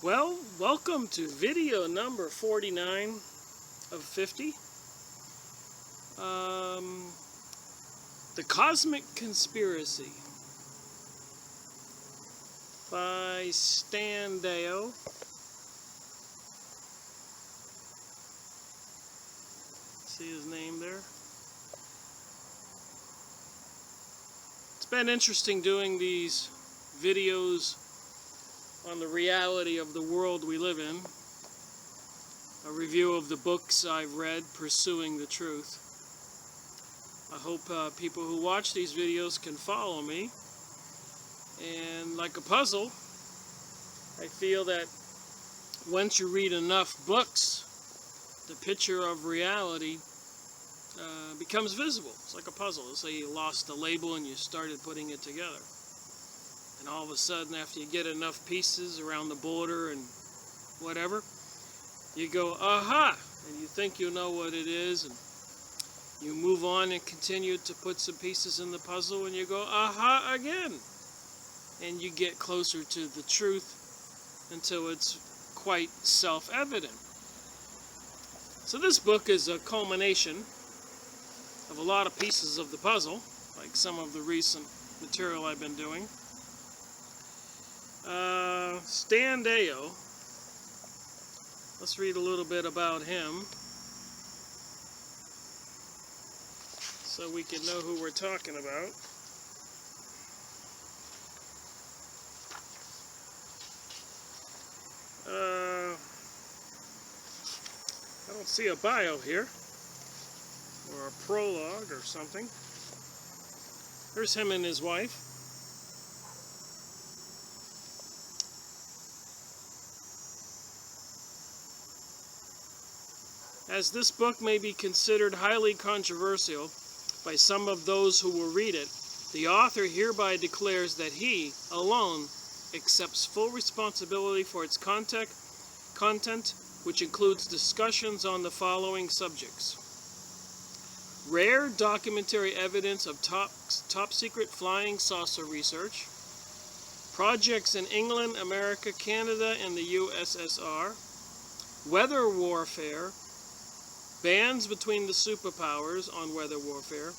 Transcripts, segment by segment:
Well, welcome to video number 49 of 50. The Cosmic Conspiracy by Stan Deyo. See his name there? It's been interesting doing these videos on the reality of the world we live in. A review of the books I've read, Pursuing the Truth. I hope people who watch these videos can follow me. And like a puzzle, I feel that once you read enough books, the picture of reality becomes visible. It's like a puzzle. Let's say you lost the label and you started putting it together. And all of a sudden, after you get enough pieces around the border and whatever, you go, aha! And you think you know what it is, and you move on and continue to put some pieces in the puzzle, and you go, aha, again! And you get closer to the truth until it's quite self-evident. So this book is a culmination of a lot of pieces of the puzzle, like some of the recent material I've been doing. Stan Deyo, let's read a little bit about him so we can know who we're talking about. I don't see a bio here, or a prologue or something. There's him and his wife. As this book may be considered highly controversial by some of those who will read it, the author hereby declares that he alone accepts full responsibility for its content, which includes discussions on the following subjects: rare documentary evidence of top secret flying saucer research, projects in England, America, Canada, and the USSR, weather warfare, bans between the superpowers on weather warfare,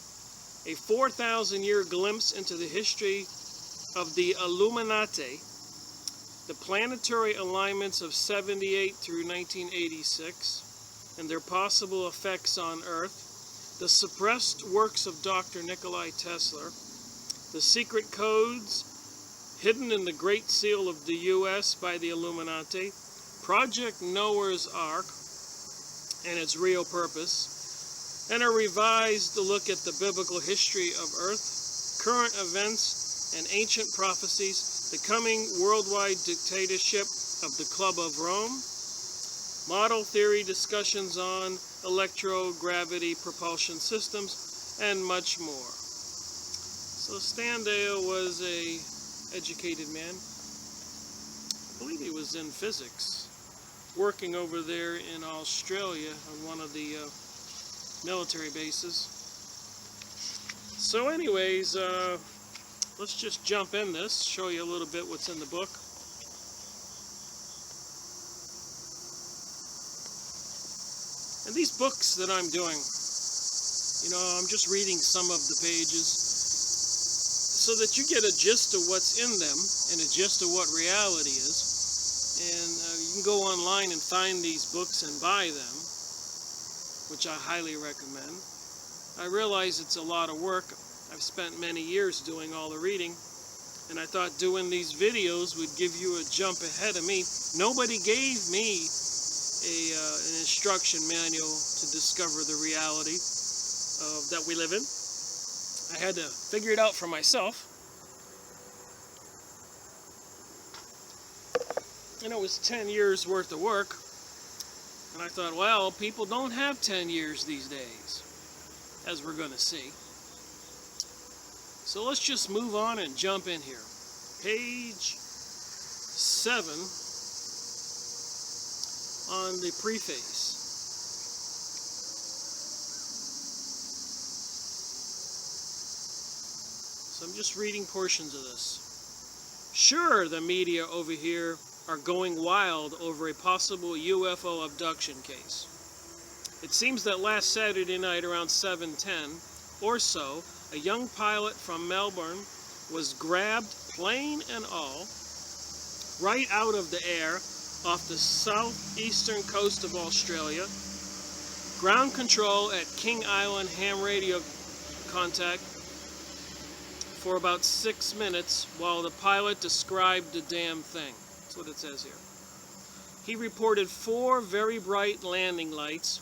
a 4,000-year glimpse into the history of the Illuminati, the planetary alignments of 78 through 1986, and their possible effects on Earth, the suppressed works of Dr. Nikola Tesla, the secret codes hidden in the Great Seal of the U.S. by the Illuminati, Project Noah's Ark, and its real purpose, and a revised look at the biblical history of Earth, current events, and ancient prophecies, the coming worldwide dictatorship of the Club of Rome, model theory discussions on electrogravity propulsion systems, and much more. So Stan Deyo was an educated man. I believe he was in physics, working over there in Australia on one of the military bases. So anyways, let's just jump in this, show you a little bit what's in the book. And these books that I'm doing, I'm just reading some of the pages so that you get a gist of what's in them and a gist of what reality is. And you can go online and find these books and buy them, which I highly recommend. I realize it's a lot of work. I've spent many years doing all the reading, and I thought doing these videos would give you a jump ahead of me. Nobody gave me an instruction manual to discover the reality that we live in. I had to figure it out for myself. And it was 10 years worth of work. And I thought, well, people don't have 10 years these days, as we're going to see. So let's just move on and jump in here. Page 7 on the preface. So I'm just reading portions of this. Sure, the media over here are going wild over a possible UFO abduction case. It seems that last Saturday night around 7:10 or so, a young pilot from Melbourne was grabbed, plane and all, right out of the air off the southeastern coast of Australia. Ground control at King Island ham radio contact for about 6 minutes while the pilot described the damn thing. That's what it says here. He reported 4 very bright landing lights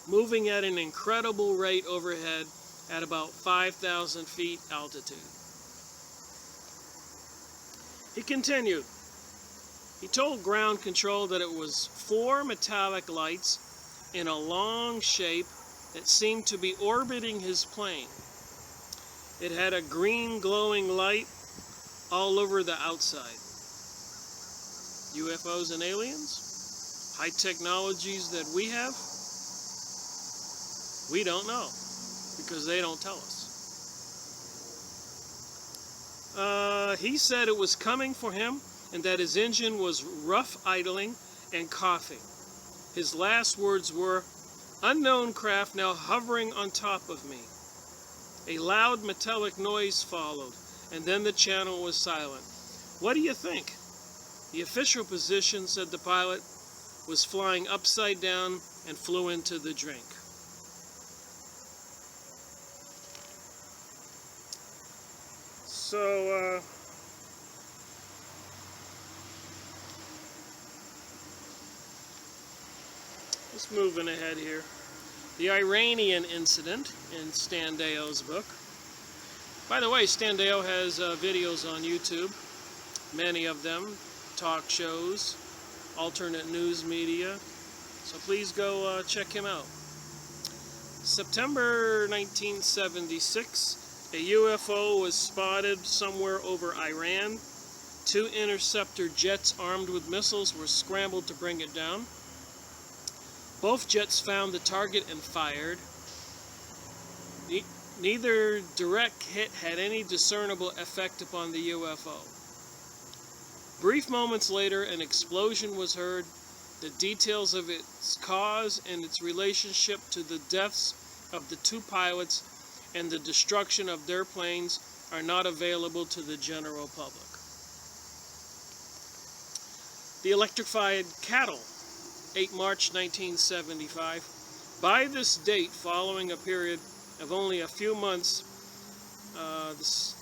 moving at an incredible rate overhead at about 5,000 feet altitude. He continued. He told ground control that it was 4 metallic lights in a long shape that seemed to be orbiting his plane. It had a green glowing light all over the outside. UFOs and aliens? High technologies that we have? We don't know, because they don't tell us. He said it was coming for him and that his engine was rough idling and coughing. His last words were, "Unknown craft now hovering on top of me." A loud metallic noise followed, and then the channel was silent. "What do you think?" The official position, said the pilot, was flying upside down and flew into the drink. So, just moving ahead here. The Iranian incident in Stan Deyo's book. By the way, Stan Deyo has videos on YouTube, many of them, talk shows, alternate news media, so please go check him out. September 1976, a UFO was spotted somewhere over Iran. 2 interceptor jets armed with missiles were scrambled to bring it down. Both jets found the target and fired. Neither direct hit had any discernible effect upon the UFO. Brief moments later, an explosion was heard. The details of its cause and its relationship to the deaths of the 2 pilots and the destruction of their planes are not available to the general public. The electrified cattle, 8 March 1975. By this date, following a period of only a few months,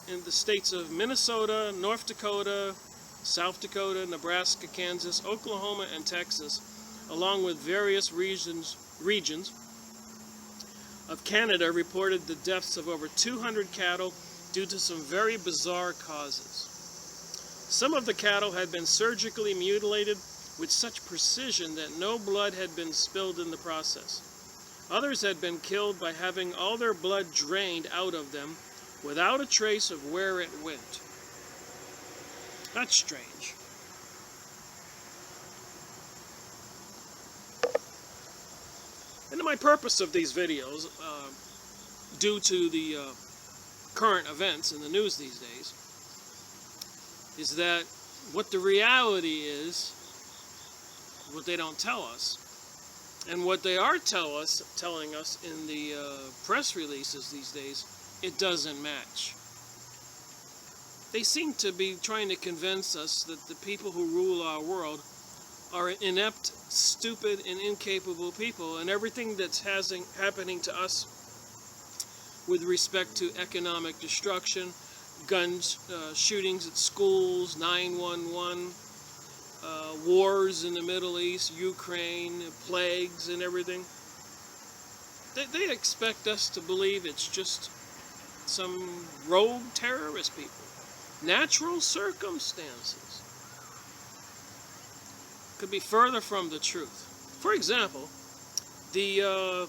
in the states of Minnesota, North Dakota, South Dakota, Nebraska, Kansas, Oklahoma, and Texas, along with various regions of Canada, reported the deaths of over 200 cattle due to some very bizarre causes. Some of the cattle had been surgically mutilated with such precision that no blood had been spilled in the process. Others had been killed by having all their blood drained out of them without a trace of where it went. That's strange. And my purpose of these videos, due to the current events in the news these days, is that what the reality is, what they don't tell us, and what they are telling us in the press releases these days, it doesn't match. They seem to be trying to convince us that the people who rule our world are inept, stupid, and incapable people, and everything that's happening to us with respect to economic destruction, guns, shootings at schools, 911, wars in the Middle East, Ukraine, plagues and everything. They expect us to believe it's just some rogue terrorist people. Natural circumstances. Could be further from the truth. For example, the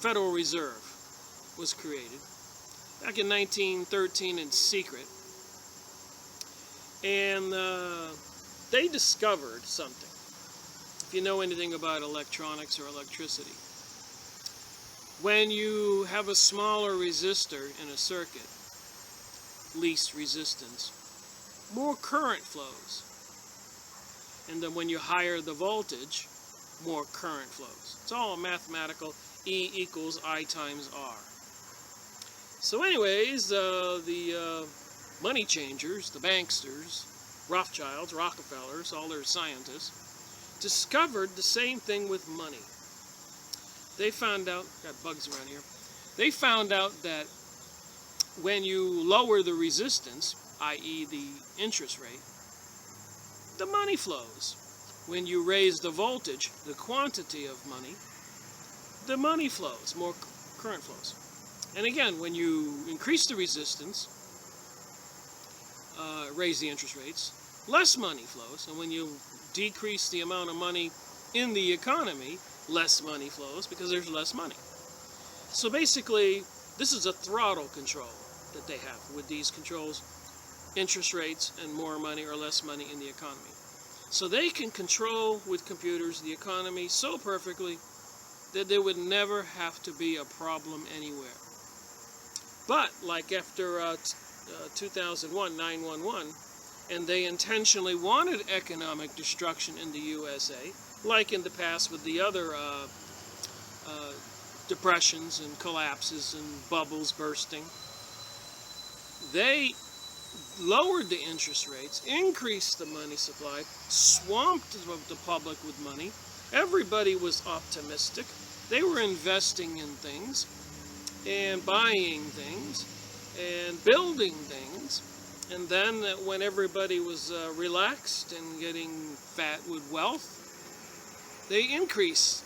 Federal Reserve was created back in 1913 in secret, and they discovered something. If you know anything about electronics or electricity, when you have a smaller resistor in a circuit, least resistance, more current flows. And then when you higher the voltage, more current flows. It's all mathematical. E equals I times R. So anyways, the money changers, the banksters, Rothschilds, Rockefellers, all their scientists, discovered the same thing with money. They found out, got bugs around here, they found out that when you lower the resistance, i.e. the interest rate, the money flows. When you raise the voltage, the quantity of money, the money flows, more current flows. And again, when you increase the resistance, raise the interest rates, less money flows. And when you decrease the amount of money in the economy, less money flows because there's less money. So basically, this is a throttle control that they have with these controls, interest rates and more money or less money in the economy. So they can control with computers the economy so perfectly that there would never have to be a problem anywhere. But like after 2001, 9/11, and they intentionally wanted economic destruction in the USA, like in the past with the other depressions and collapses and bubbles bursting, they lowered the interest rates, increased the money supply, swamped the public with money. Everybody was optimistic. They were investing in things and buying things and building things. And then when everybody was relaxed and getting fat with wealth, they increased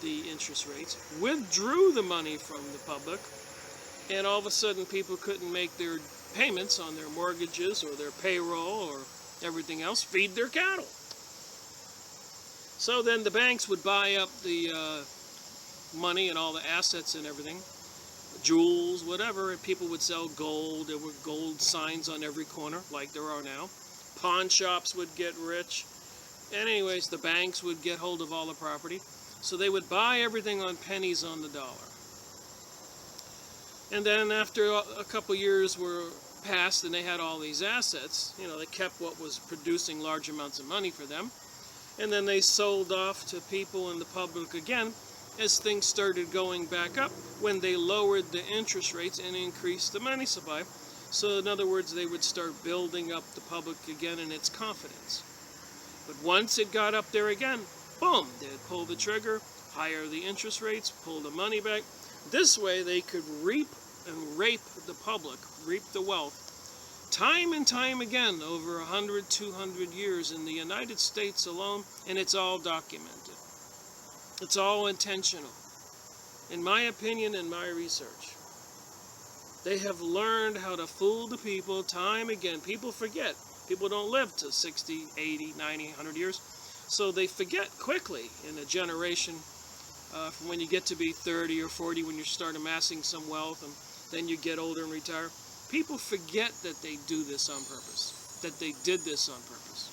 the interest rates, withdrew the money from the public, and all of a sudden people couldn't make their payments on their mortgages or their payroll or everything else, feed their cattle. So then the banks would buy up the money and all the assets and everything, jewels, whatever, and people would sell gold. There were gold signs on every corner, like there are now. Pawn shops would get rich. And anyways, the banks would get hold of all the property. So they would buy everything on pennies on the dollar. And then after a couple years were passed and they had all these assets, they kept what was producing large amounts of money for them. And then they sold off to people in the public again as things started going back up when they lowered the interest rates and increased the money supply. So in other words, they would start building up the public again in its confidence. But once it got up there again, boom, they'd pull the trigger, higher the interest rates, pull the money back. This way they could reap and rape the public, reap the wealth, time and time again over 100, 200 years in the United States alone, and it's all documented. It's all intentional. In my opinion and my research, they have learned how to fool the people time again. People forget. People don't live to 60, 80, 90, 100 years. So they forget quickly in a generation from when you get to be 30 or 40 when you start amassing some wealth and then you get older and retire. People forget that they do this on purpose, that they did this on purpose.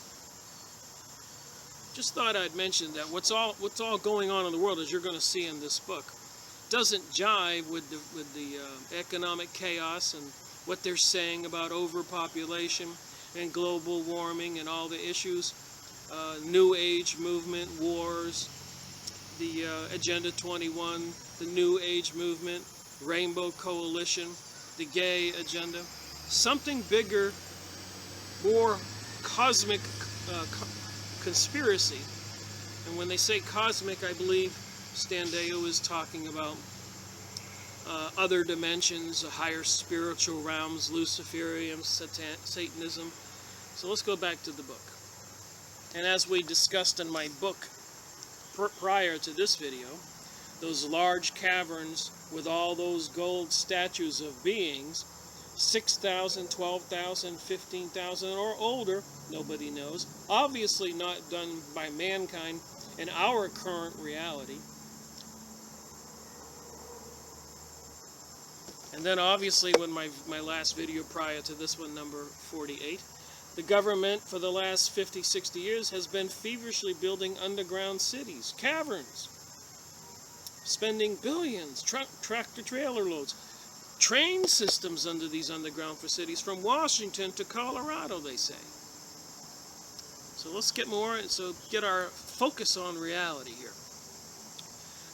Just thought I'd mention that what's all going on in the world, as you're going to see in this book, doesn't jive with the economic chaos and what they're saying about overpopulation and global warming and all the issues, New Age movement, wars, the Agenda 21, the New Age movement, Rainbow Coalition, the gay agenda. Something bigger, more cosmic conspiracy. And when they say cosmic, I believe Stan Deyo is talking about other dimensions, higher spiritual realms, Luciferian, Satanism. So let's go back to the book. And as we discussed in my book prior to this video, those large caverns with all those gold statues of beings, 6,000, 12,000, 15,000 or older, nobody knows, obviously not done by mankind in our current reality. And then obviously when my last video prior to this one, number 48, the government for the last 50, 60 years has been feverishly building underground cities, caverns, spending billions, tractor-trailer loads, train systems under these underground cities from Washington to Colorado, they say. So let's get get our focus on reality here.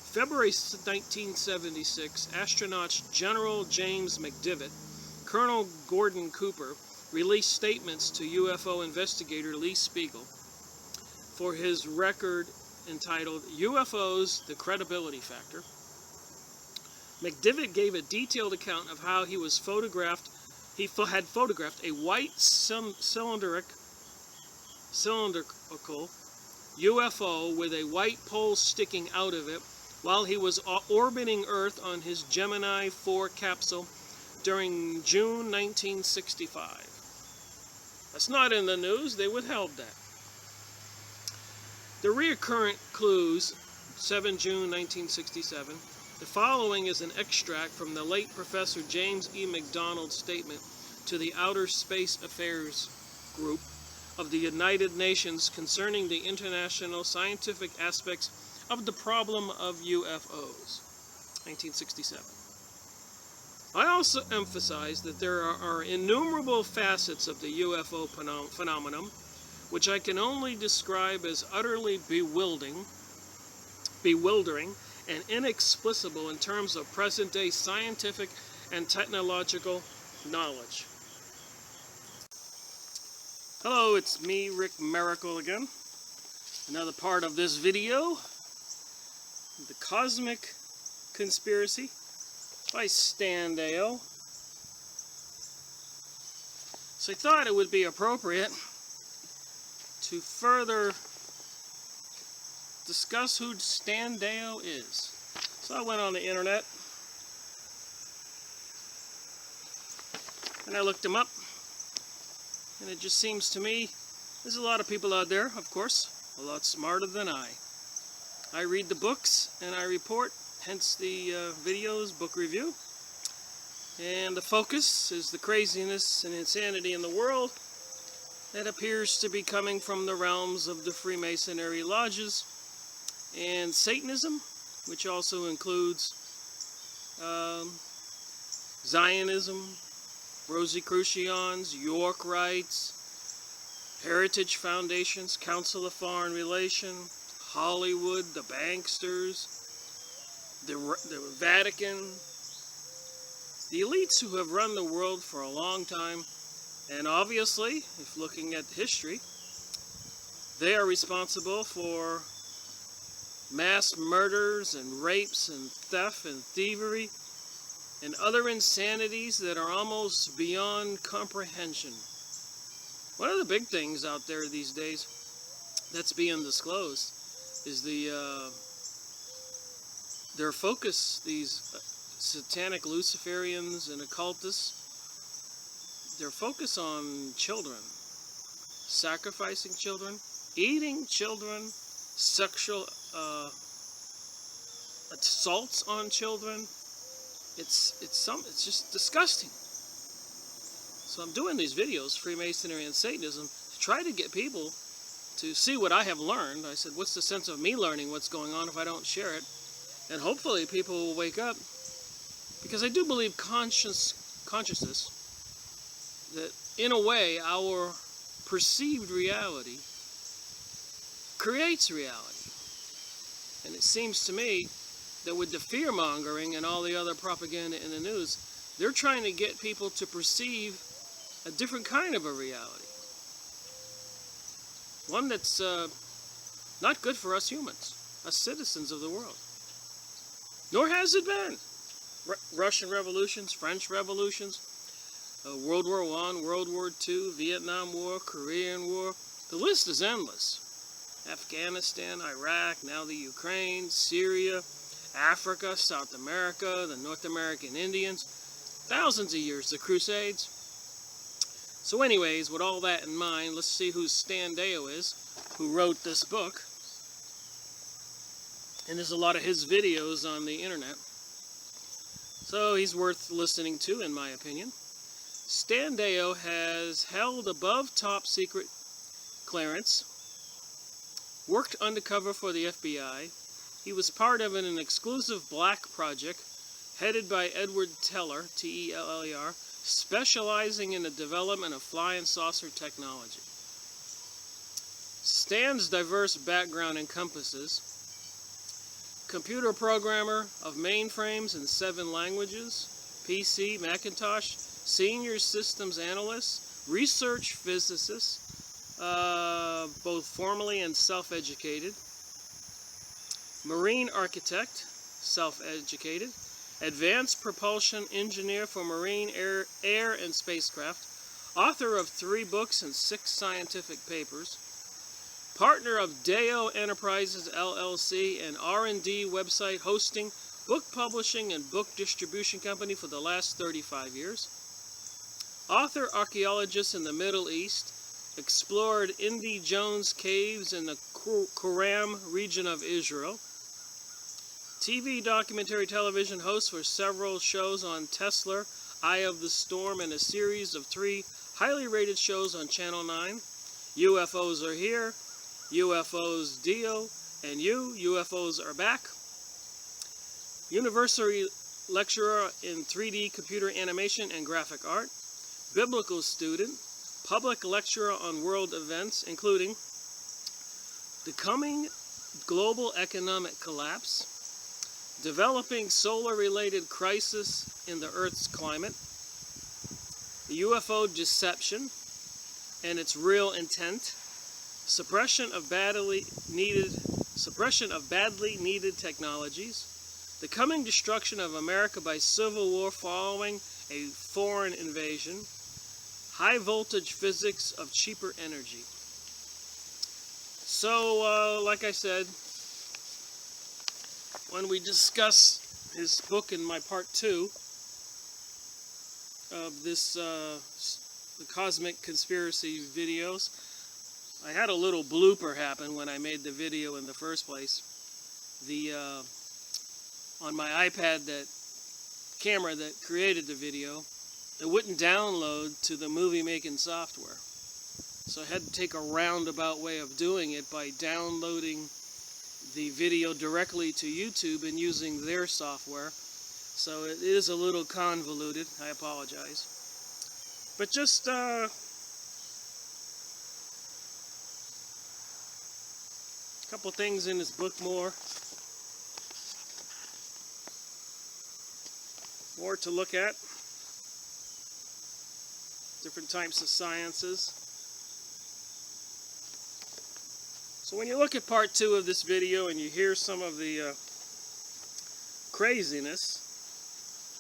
February 1976, astronauts General James McDivitt, Colonel Gordon Cooper released statements to UFO investigator Lee Spiegel for his record entitled UFOs, the Credibility Factor. McDivitt gave a detailed account of how he was photographed. He had photographed a white cylindrical UFO with a white pole sticking out of it while he was orbiting Earth on his Gemini 4 capsule during June 1965. That's not in the news. They withheld that. The recurrent clues, 7 June 1967. The following is an extract from the late Professor James E. McDonald's statement to the Outer Space Affairs Group of the United Nations concerning the international scientific aspects of the problem of UFOs, 1967. I also emphasize that there are innumerable facets of the UFO phenomenon, which I can only describe as utterly bewildering and inexplicable in terms of present-day scientific and technological knowledge. Hello, it's me, Rick Miracle again. Another part of this video, The Cosmic Conspiracy by Stan Deyo. So I thought it would be appropriate to further discuss who Stan Deyo is. So I went on the internet and I looked him up, and it just seems to me there's a lot of people out there, of course, a lot smarter than I. I read the books and I report, hence the videos, book review. And the focus is the craziness and insanity in the world that appears to be coming from the realms of the Freemasonry lodges and Satanism, which also includes Zionism, Rosicrucians, York Rites, Heritage Foundations, Council of Foreign Relations, Hollywood, the banksters, the Vatican, the elites who have run the world for a long time, and obviously, if looking at history, they are responsible for mass murders and rapes and theft and thievery and other insanities that are almost beyond comprehension. One of the big things out there these days that's being disclosed is their focus, these satanic Luciferians and occultists, their focus on children, sacrificing children, eating children, sexual assaults on children. It's just disgusting. So I'm doing these videos, Freemasonry and Satanism, to try to get people to see what I have learned. I said, what's the sense of me learning what's going on if I don't share it? And hopefully people will wake up, because I do believe consciousness, that in a way our perceived reality creates reality. And it seems to me that with the fear-mongering and all the other propaganda in the news, they're trying to get people to perceive a different kind of a reality. One that's not good for us humans, us citizens of the world. Nor has it been. Russian revolutions, French revolutions, World War I, World War II, Vietnam War, Korean War. The list is endless. Afghanistan, Iraq, now the Ukraine, Syria, Africa, South America, the North American Indians, thousands of years, the Crusades. So anyways, with all that in mind, let's see who Stan Deyo is, who wrote this book. And there's a lot of his videos on the internet. So he's worth listening to, in my opinion. Stan Deyo has held above top secret clearance, worked undercover for the FBI. He was part of an exclusive black project headed by Edward Teller, T-E-L-L-E-R, specializing in the development of flying saucer technology. Stan's diverse background encompasses computer programmer of mainframes in 7 languages, PC, Macintosh, senior systems analyst, research physicist, both formally and self-educated, marine architect, self-educated, advanced propulsion engineer for marine, air and spacecraft, author of 3 books and 6 scientific papers, partner of Deyo Enterprises LLC, an R&D website hosting, book publishing, and book distribution company for the last 35 years. Author archaeologist in the Middle East, explored Indy Jones caves in the Qumran region of Israel. TV documentary television host for several shows on Tesla, Eye of the Storm, and a series of 3 highly rated shows on Channel 9. UFOs are here, UFOs Deyo, and UFOs are back. University lecturer in 3D computer animation and graphic art. Biblical student. Public lecturer on world events, including the coming global economic collapse, developing solar-related crisis in the Earth's climate, the UFO deception and its real intent, suppression of badly needed technologies, the coming destruction of America by civil war following a foreign invasion, high voltage physics of cheaper energy. So, like I said, when we discuss his book in my part 2 of this, the Cosmic Conspiracy videos, I had a little blooper happen when I made the video in the first place. On my iPad, that camera that created the video, it wouldn't download to the movie making software. So I had to take a roundabout way of doing it by downloading the video directly to YouTube and using their software. So it is a little convoluted, I apologize. But just a couple things in this book more to look at. Different types of sciences. So when you look at part 2 of this video and you hear some of the craziness,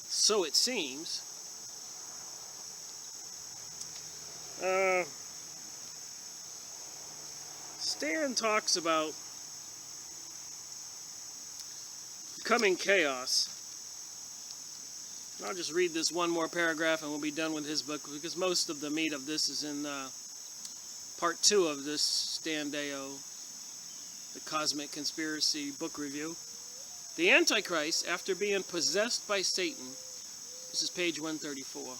so it seems, Stan talks about coming chaos. I'll just read this one more paragraph and we'll be done with his book, because most of the meat of this is in part 2 of this Stan Deyo, the Cosmic Conspiracy book review. The Antichrist, after being possessed by Satan, this is page 134,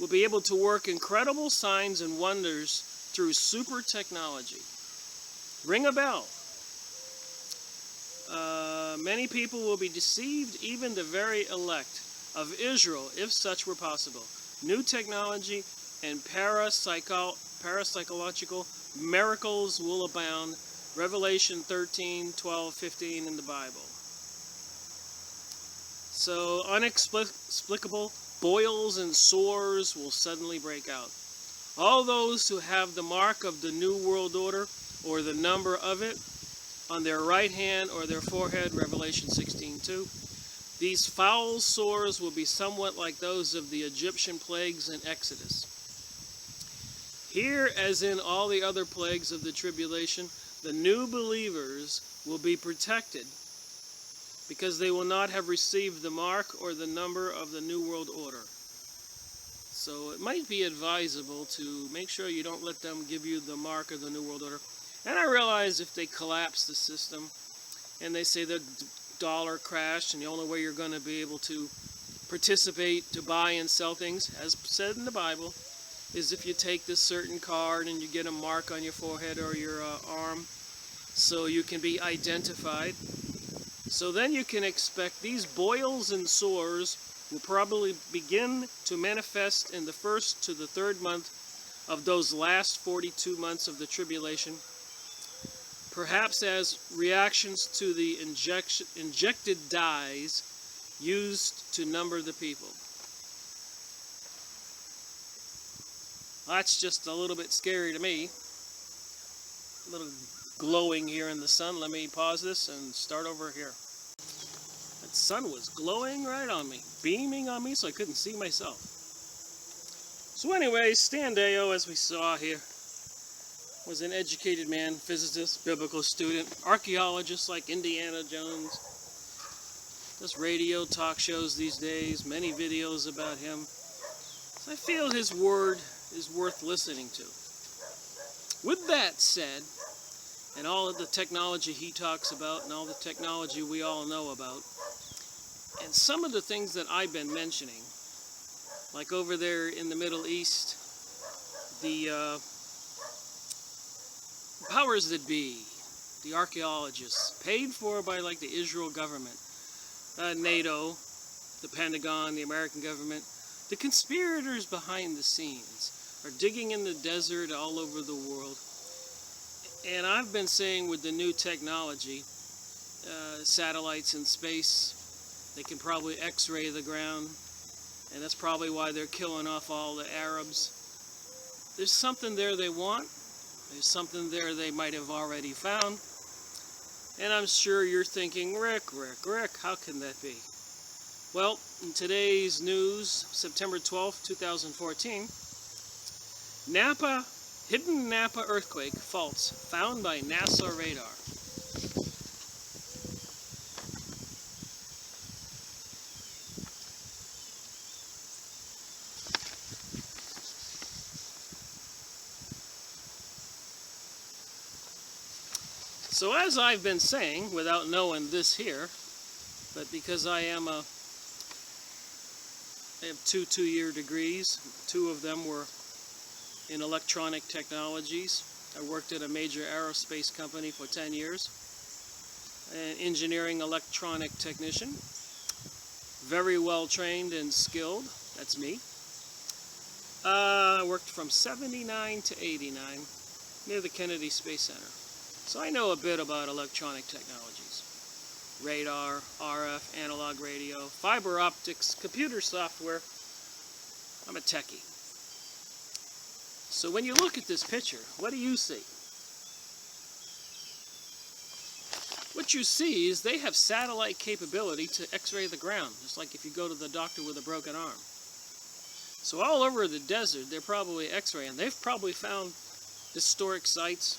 will be able to work incredible signs and wonders through super technology. Ring a bell. Many people will be deceived, even the very elect of Israel, if such were possible. New technology and parapsychological miracles will abound. Revelation 13, 12, 15 in the Bible. So inexplicable boils and sores will suddenly break out. All those who have the mark of the New World Order, or the number of it, on their right hand or their forehead, Revelation 16:2. These foul sores will be somewhat like those of the Egyptian plagues in Exodus. Here, as in all the other plagues of the tribulation, the new believers will be protected because they will not have received the mark or the number of the New World Order. So it might be advisable to make sure you don't let them give you the mark of the New World Order. And I realize if they collapse the system and they say the dollar crashed and the only way you're going to be able to participate to buy and sell things, as said in the Bible, is if you take this certain card and you get a mark on your forehead or your arm so you can be identified. So then you can expect these boils and sores will probably begin to manifest in the 1st to the 3rd month of those last 42 months of the tribulation, perhaps as reactions to the injected dyes used to number the people. That's just a little bit scary to me. A little glowing here in the sun. Let me pause this and start over here. That sun was glowing right on me, beaming on me, so I couldn't see myself. So anyway, Stan Deyo, as we saw here, was an educated man, physicist, biblical student, archaeologist like Indiana Jones. Does radio talk shows these days, many videos about him. So I feel his word is worth listening to. With that said, and all of the technology he talks about and all the technology we all know about, and some of the things that I've been mentioning, like over there in the Middle East, the powers that be, the archaeologists, paid for by like the Israel government, NATO, the Pentagon, the American government, the conspirators behind the scenes are digging in the desert all over the world. And I've been saying with the new technology, satellites in space, they can probably x-ray the ground, and that's probably why they're killing off all the Arabs. There's something there they want. There's something there they might have already found. And I'm sure you're thinking, Rick, how can that be? Well, in today's news, September 12th, 2014, hidden Napa earthquake faults found by NASA radar. So as I've been saying, without knowing this here, but because I have two-year degrees, 2 of them were in electronic technologies. I worked at a major aerospace company for 10 years, an engineering electronic technician, very well trained and skilled, that's me. I worked from 79 to 89 near the Kennedy Space Center. So I know a bit about electronic technologies. Radar, RF, analog radio, fiber optics, computer software. I'm a techie. So when you look at this picture, what do you see? What you see is they have satellite capability to x-ray the ground, just like if you go to the doctor with a broken arm. So all over the desert, they're probably x-raying. They've probably found historic sites,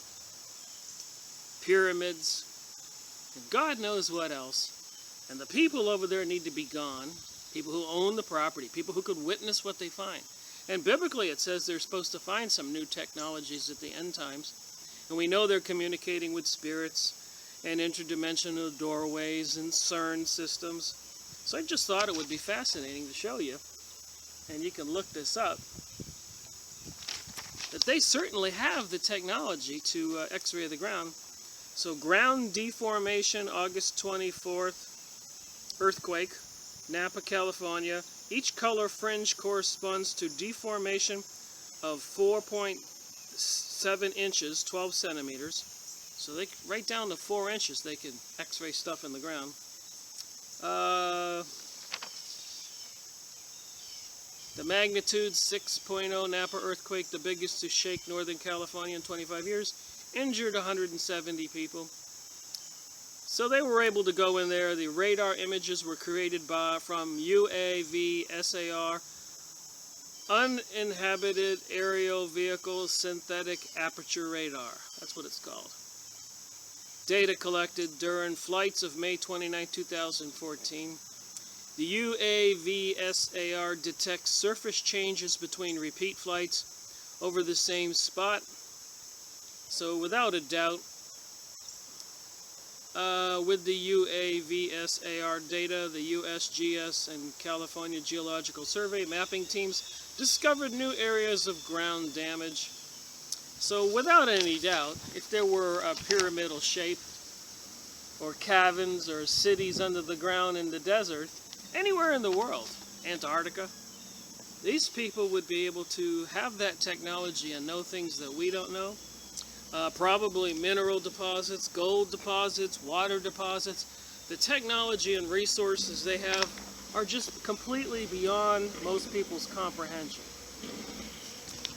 pyramids, and God knows what else. And the people over there need to be gone. People who own the property, people who could witness what they find. And biblically it says they're supposed to find some new technologies at the end times. And we know they're communicating with spirits and interdimensional doorways and CERN systems. So I just thought it would be fascinating to show you, and you can look this up, that they certainly have the technology to x-ray the ground. So ground deformation, August 24th, earthquake, Napa, California. Each color fringe corresponds to deformation of 4.7 inches, 12 centimeters. So they right down to 4 inches, they can x-ray stuff in the ground. The magnitude 6.0 Napa earthquake, the biggest to shake Northern California in 25 years. Injured 170 people. So they were able to go in there. The radar images were created from UAV SAR, uninhabited aerial vehicle synthetic aperture radar. That's what it's called. Data collected during flights of May 29, 2014. The UAV SAR detects surface changes between repeat flights over the same spot. So without a doubt, with the UAV SAR data, the USGS and California Geological Survey mapping teams discovered new areas of ground damage. So without any doubt, if there were a pyramidal shape or caverns or cities under the ground in the desert, anywhere in the world, Antarctica, these people would be able to have that technology and know things that we don't know. Probably mineral deposits, gold deposits, water deposits. The technology and resources they have are just completely beyond most people's comprehension.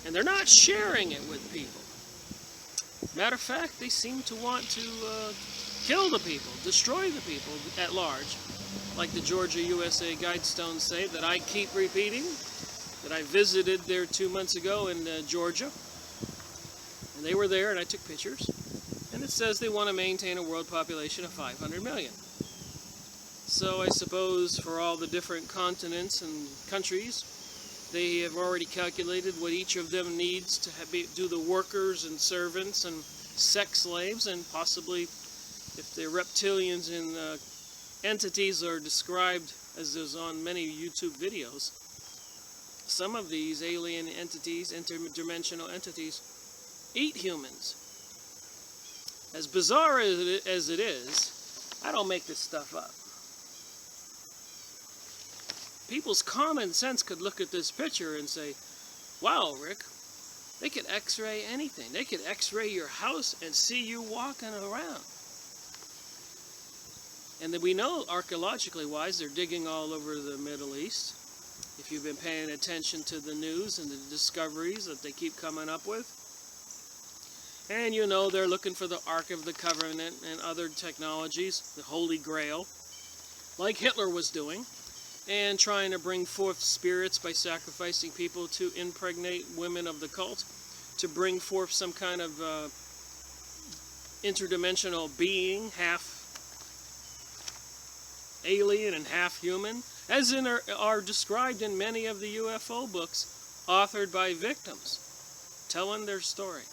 And they're not sharing it with people. Matter of fact, they seem to want to kill the people, destroy the people at large. Like the Georgia USA Guidestones say that I keep repeating, that I visited there 2 months ago in Georgia. And they were there and I took pictures. And it says they want to maintain a world population of 500 million. So I suppose for all the different continents and countries, they have already calculated what each of them needs to do the workers and servants and sex slaves, and possibly if the reptilians and entities are described as is on many YouTube videos, some of these alien entities, interdimensional entities, eat humans. As bizarre as it is, I don't make this stuff up. People's common sense could look at this picture and say, wow, Rick, they could x-ray anything. They could x-ray your house and see you walking around. And then we know, archaeologically wise, they're digging all over the Middle East. If you've been paying attention to the news and the discoveries that they keep coming up with. And you know they're looking for the Ark of the Covenant and other technologies, the Holy Grail, like Hitler was doing. And trying to bring forth spirits by sacrificing people to impregnate women of the cult, to bring forth some kind of interdimensional being, half alien and half human, as are described in many of the UFO books authored by victims, telling their story.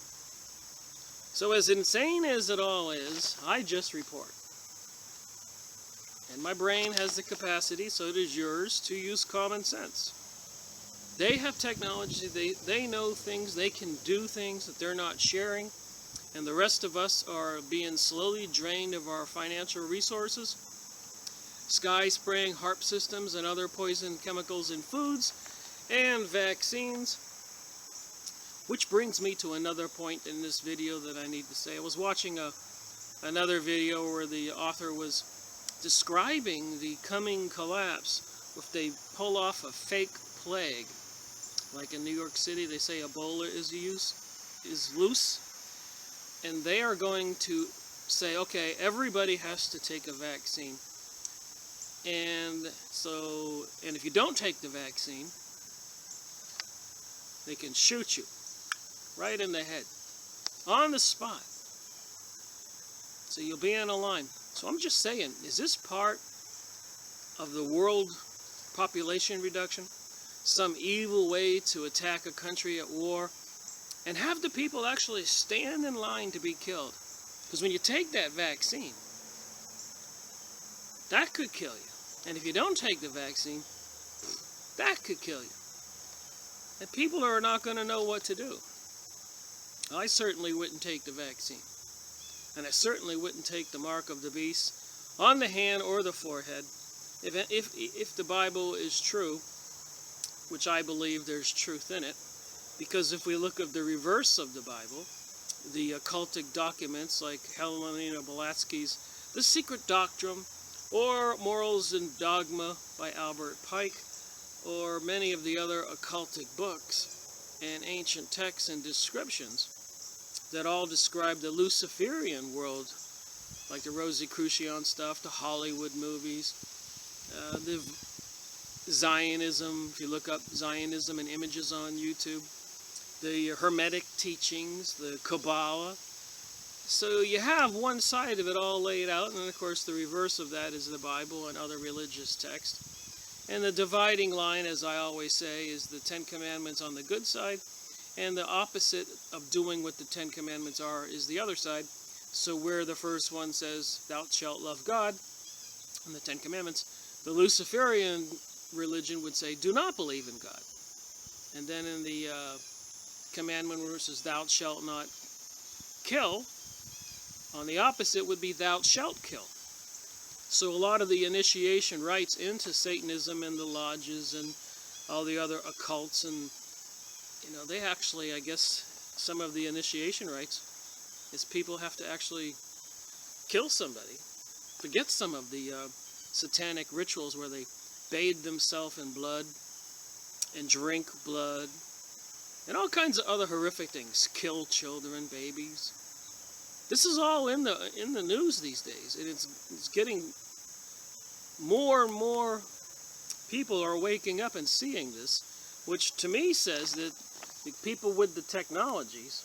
So as insane as it all is, I just report. And my brain has the capacity, so does yours, to use common sense. They have technology, they know things, they can do things that they're not sharing, and the rest of us are being slowly drained of our financial resources, sky spraying HARP systems and other poison chemicals in foods, and vaccines. Which brings me to another point in this video that I need to say. I was watching another video where the author was describing the coming collapse if they pull off a fake plague. Like in New York City, they say Ebola is loose, and they are going to say, okay, everybody has to take a vaccine. And if you don't take the vaccine, they can shoot you right in the head, on the spot. So you'll be in a line. So I'm just saying, is this part of the world population reduction? Some evil way to attack a country at war? And have the people actually stand in line to be killed? Because when you take that vaccine, that could kill you. And if you don't take the vaccine, that could kill you. And people are not going to know what to do. I certainly wouldn't take the vaccine. And I certainly wouldn't take the mark of the beast on the hand or the forehead. If the Bible is true, which I believe there's truth in it, because if we look at the reverse of the Bible, the occultic documents like Helena Blavatsky's The Secret Doctrine, or Morals and Dogma by Albert Pike, or many of the other occultic books and ancient texts and descriptions that all describe the Luciferian world, like the Rosicrucian stuff, the Hollywood movies, the Zionism, if you look up Zionism and images on YouTube, the Hermetic teachings, the Kabbalah. So you have one side of it all laid out, and of course the reverse of that is the Bible and other religious texts. And the dividing line, as I always say, is the Ten Commandments on the good side, and the opposite of doing what the Ten Commandments are is the other side. So where the first one says, thou shalt love God, in the Ten Commandments, the Luciferian religion would say, do not believe in God. And then in the commandment where it says, thou shalt not kill, on the opposite would be, thou shalt kill. So a lot of the initiation rites into Satanism and the lodges and all the other occults, and they actually, I guess, some of the initiation rites is people have to actually kill somebody. Forget some of the satanic rituals where they bathe themselves in blood and drink blood and all kinds of other horrific things. Kill children, babies. This is all in the news these days, and it's getting more and more people are waking up and seeing this, which to me says that the people with the technologies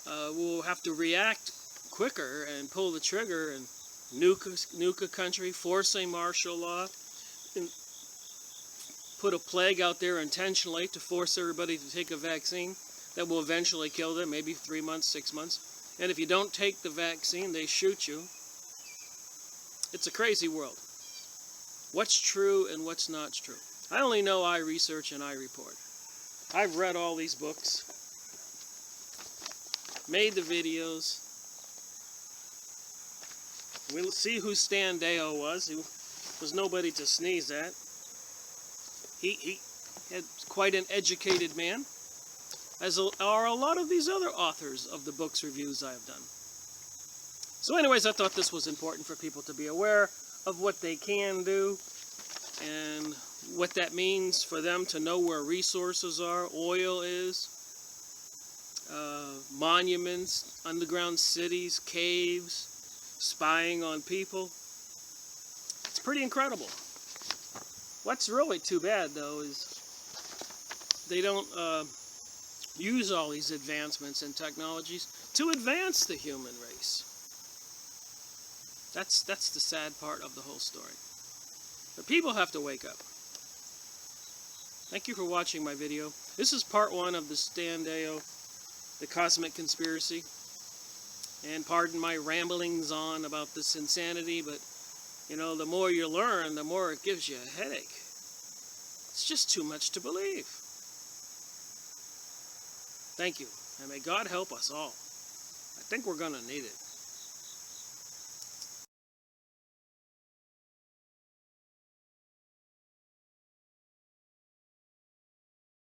will have to react quicker and pull the trigger and nuke a country, force a martial law, and put a plague out there intentionally to force everybody to take a vaccine that will eventually kill them, maybe 3 months, 6 months. And if you don't take the vaccine, they shoot you. It's a crazy world. What's true and what's not true? I only know I research and I report. I've read all these books, made the videos. We'll see who Stan Deyo was. He was nobody to sneeze at. He had quite an educated man, as are a lot of these other authors of the books reviews I've done. So anyways, I thought this was important for people to be aware of what they can do and what that means for them to know where resources are, oil is, monuments, underground cities, caves, spying on people. It's pretty incredible. What's really too bad, though, is they don't use all these advancements and technologies to advance the human race. That's the sad part of the whole story. But people have to wake up. Thank you for watching my video. This is part 1 of the Stan Deyo, the Cosmic Conspiracy. And pardon my ramblings on about this insanity, but you know, the more you learn, the more it gives you a headache. It's just too much to believe. Thank you, and may God help us all. I think we're going to need it.